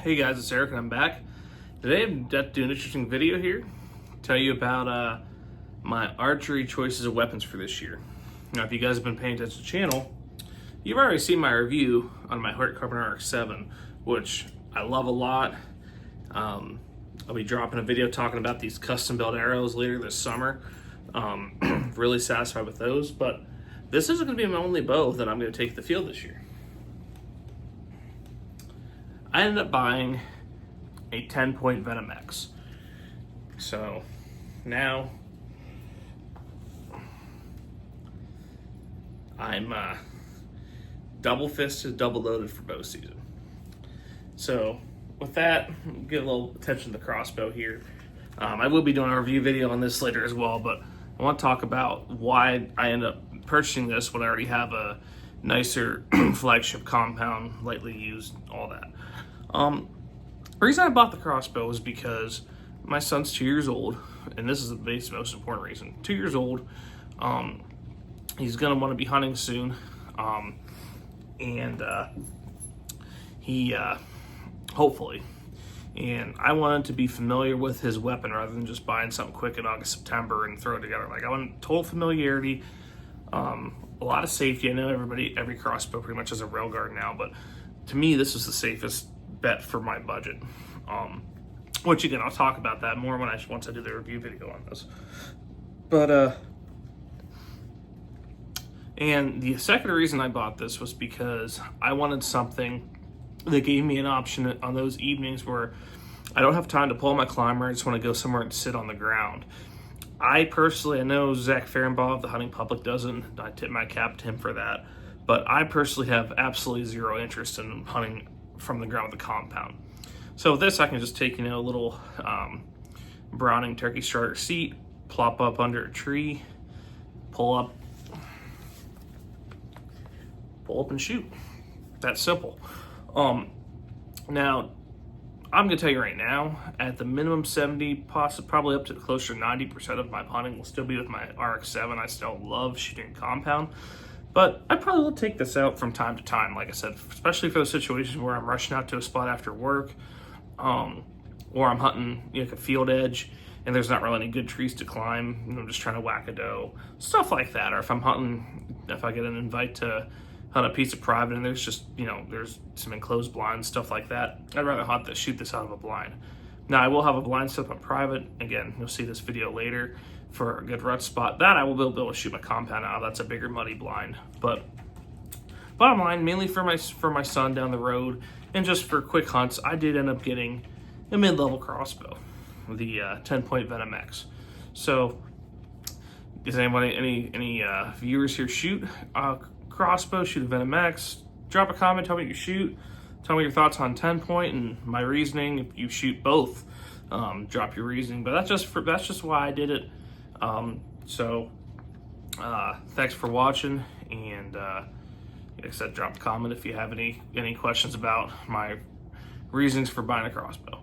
Hey guys, it's Eric and I'm back. Today I'm about to do an interesting video here. Tell you about my archery choices of weapons for this year. Now if you guys have been paying attention to the channel, you've already seen my review on my Hart Carbon RX-7, which I love a lot. I'll be dropping a video talking about these custom built arrows later this summer. Really satisfied with those, but this isn't going to be my only bow that I'm going to take to the field this year. I ended up buying a 10 Point Venom X. So now I'm double fisted, double loaded for bow season. So with that, give a little attention to the crossbow here. I will be doing a review video on this later as well, but I want to talk about why I ended up purchasing this when I already have a nicer flagship compound, lightly used, all that. The reason I bought the crossbow was because my son's 2 years old, and this is the most important reason. 2 years old, he's gonna want to be hunting soon, he hopefully, and I wanted to be familiar with his weapon rather than just buying something quick in August, September and throw it together. Like, I want total familiarity, a lot of safety. I know every crossbow pretty much has a railguard now, but to me, this is the safest bet for my budget. Which again, I'll talk about that more once I do the review video on this. But and the second reason I bought this was because I wanted something that gave me an option on those evenings where I don't have time to pull my climber. I just want to go somewhere and sit on the ground. I know Zach Fehrenbaugh of the Hunting Public doesn't. I tip my cap to him for that. But I personally have absolutely zero interest in hunting from the ground with a compound. So with this, I can just take, a little Browning turkey starter seat, plop up under a tree, pull up and shoot. That's simple. Now, I'm gonna tell you right now, at the minimum 70, probably up to closer to 90% of my hunting will still be with my RX-7. I still love shooting compound. But I probably will take this out from time to time, like I said, especially for the situations where I'm rushing out to a spot after work, or I'm hunting like a field edge and there's not really any good trees to climb, and I'm just trying to whack a doe, stuff like that. Or if I'm hunting, if I get an invite to hunt a piece of private and there's just, there's some enclosed blinds, stuff like that, I'd rather shoot this out of a blind. Now, I will have a blind set up on private. Again, you'll see this video later for a good rut spot. That I will be able to shoot my compound out. That's a bigger muddy blind. But bottom line, mainly for my son down the road and just for quick hunts, I did end up getting a mid-level crossbow, the 10 Point Venom X. So, does anybody, any viewers here shoot crossbow, shoot a Venom X? Drop a comment, tell me what you shoot. Tell me your thoughts on 10 Point and my reasoning. If you shoot both, drop your reasoning. But that's just why I did it. Thanks for watching, and like I said, drop a comment if you have any questions about my reasons for buying a crossbow.